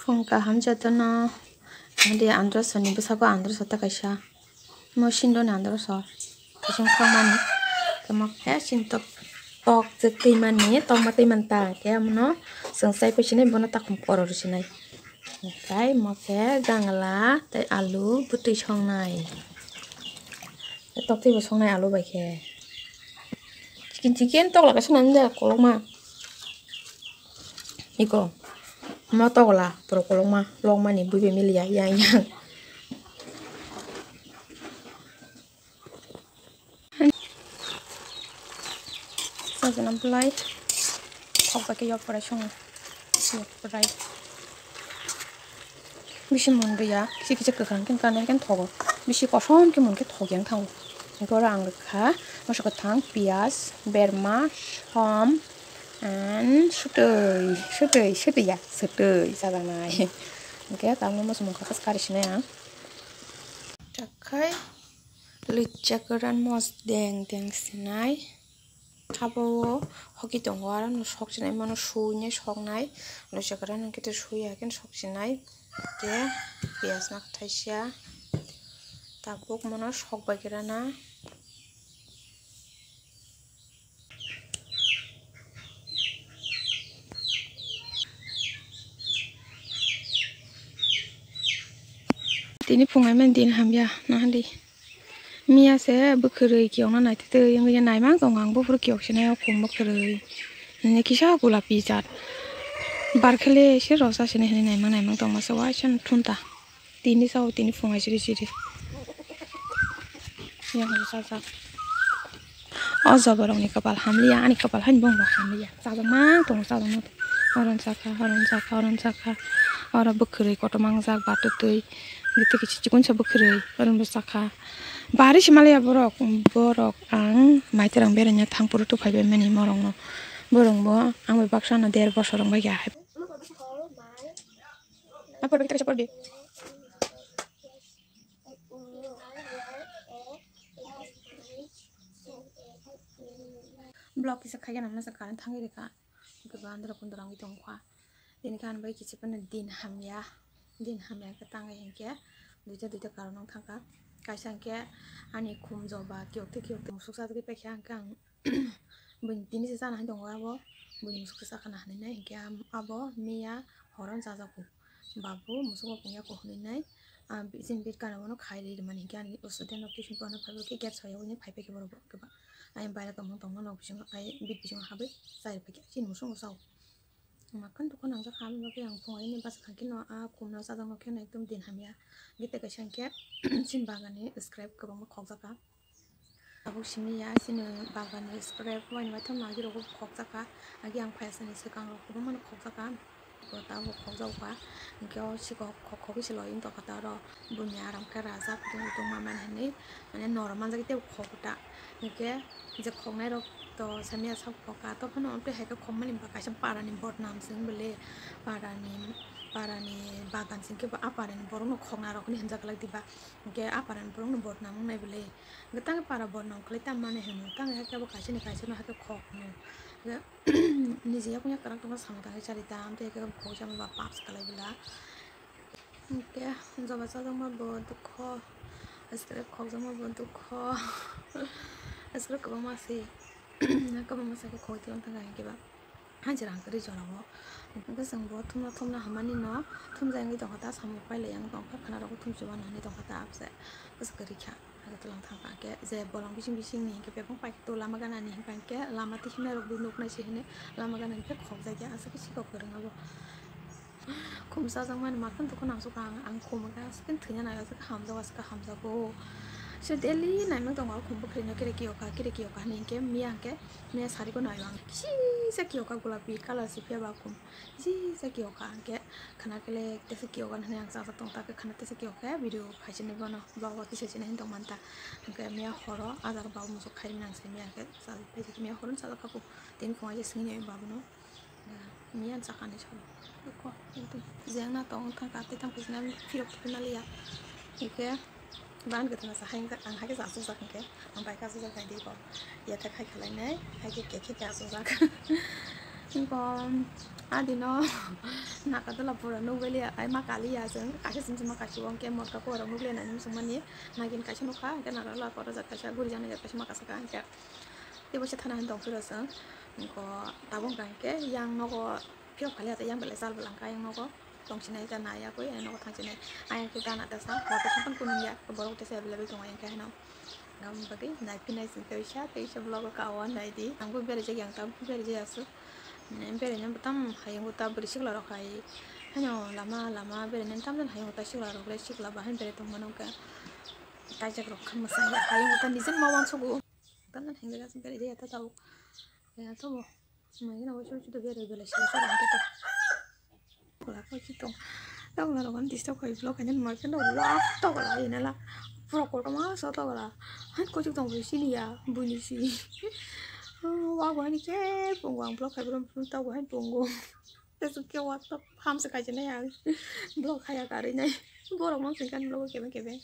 Fungka hamjatana dia andro soni besako andro sota kaisa mosindo ni andro so kasing khamani kamak ya sintok tok jekai mani tok matai manta ke amno sengsai pesine bono takum poror sinai kai moke jangla tai alu butui songnai tok tei bo songnai alu bai ke chikin tok laga songnai da koloma iko mau tau lah pro kolong mah nih bui bemil ya yang saya nak pelai kau pakai yop pada song yop perai bisi mundu ya si kita kan thogo bisi kosong ke mun ke thog yang thang orang lekha masuk ke thang pias berma som and sutei ya sadang nai oke tamu mas mau kakas karisnya ya cakai licakaran mos deng sinai kabo hoki tongwaran no sok sinai mano sunya sok nai licakaran kita suya kan sok sinai ke pias nak taisya tabuk mano sok bagirana ini pungai mendin hamya nahandi mia se bukhurui kiong na naite te yang ya nai mang tongang bu fur kiok sine khum bukhurui ne kisa gulapi jat barkhale se rosa sine nai mang tong ma sawa chan thunta tini pungai siri yang rosa o jabarong ni kapal hamliya ani kapal han bong hamliya sajang mang tong oron saka ora bukhurui kotomang jak batu tui gitu kici cikun sa bukhurui oron saka baris malia borok ang maiterang berenya thangpuru tu phaibe mani morong no borong bo ang be baksa na 1.5 bosorong ba ya apa kita support di blog isa khaya namna sa karan thangi reka gabandra kundarang itong kwa din kan bai kici pan din hamya ka tangai hengke duita karonong thangka kaisang ke ani khum joba kyokte musuksa de pe khyang kang bun tini se sana dong abo bun musuksa kana hanai hengke abo miya horon jajaku babu musuko punya ko hanai bisin bit kana wono khairi mani ke ani usute no kishin pano phabe ke get soyo ni phaipe ke borobo ke ba ai baila kamong tong no bising ai bit bising habe sai pe ke sin musung usau makan tuh kan angsa kami pakai yang pungai ini pas kaki no kumno sadang no kena ekdom din hamya gitu ke sangke sin bagane subscribe ke bang khok jaka abu sini ya sin bagane subscribe wani matam lagi rogo khok jaka agi ang phasa ni sekang ro ko man khok jaka ko ta bo khok jau pa ngeo si ko khok si lo in to kata ro bunya ram ka raja tu maman hene mane normal jagi te khok ta ngke je khok nai ro to samia sab khoka to phano pe ha ka khom mani ba ka sam para ni bot nam sing bele para ni bagan sing ke ba aparen borong no khong na ro ni hanja kala diba ke aparen borong no bot nam nai bele gatang para bot nam kle ta mane henu tang ha ka ba ka sini no ha ka khok no ni je punya karak to sam ta chari ta am te ka kho jam ba paps kala bila ke jaba sa ma bo dukho asre khok jam bo dukho asre ka ma se ka ma sa ko khoi ti on ta ga ke ba hanjirang kari jonawo nka sang bo thumna hamani no thumjang dong hata samu paile yang dong ka khana ro thumjuba nani dong hata apse kari kha aga tulang thang ke je bolong bising ni ke pepong pai to lama gana ni kan ke lama ti hina ro bunuk na se hine lama gana ke khok ja ke asa ki ko kereng abo khumsa jang man makan to konang su kang ang khum ka skin thina na ka hamja bo so daily naimang tong khum bukri no kire kiyoka ni ke miya sari ko na yang si sa kiyoka gulapi kala si pia ba kum si sa kiyoka ke khana kele te sa kiyoka na yang sa tong ta ke khana te sa kiyoka video khaisi ni bono blog ti se ni tong manta ke miya horo azar ba mu so khai nang se miya ke sa pe ki miya horon sa ka ku tin ko aje singi ni ba no miya sa kan ni so ko itu jeng na tong ta ka te tang pisna firok na liya ke ban ke tana sa hang ang ha ke sa su sa ke ang bai ka su sa kai di ko ya ta khai khalai nai ha ke ke ka su sa Còn adino nak atau lapor nubeli ay makali ya seng kasih sing cuma kasih uang kayak mau kapur orang nubeli nanya semua nih nagin kasih nuka kan nak lapor aja kasih guru jangan kasih makasih kan kayak dia bocah tanah dong sudah seng ko tabung kan kayak yang noko pio kali atau yang belesal belangka yang noko dong sini aja naya ko yang noko tang sini ayam kita anak dasar waktu sampai kuning ya keborong tes saya beli tuh yang kayak nong ngam bagi naik pinai sing kayak vlog kawan tadi anggu biar aja yang tahu biar aja asu bere nem tam hayang uta beri sikla ro kai hanyo lama bere nem tam dan hayang uta sikla ro beri sikla bahan bere tong manong ka kajak ro kan masang ya hayang uta nizen mawan sugu tan dan hingga gas bere dia tahu ya to mai na wasu itu bere bere sikla sa ran kita kula ko kita tong la kan disturb kai vlog kan ma kan lo to la ina la pro ko ma so to la han ko chuk tong beri sini ya bunyi si wah ini ke punggung blok kayak belum tahu kan punggung terus waktu ham sekali ya blok kayak karinya borong langsung kan blok kebe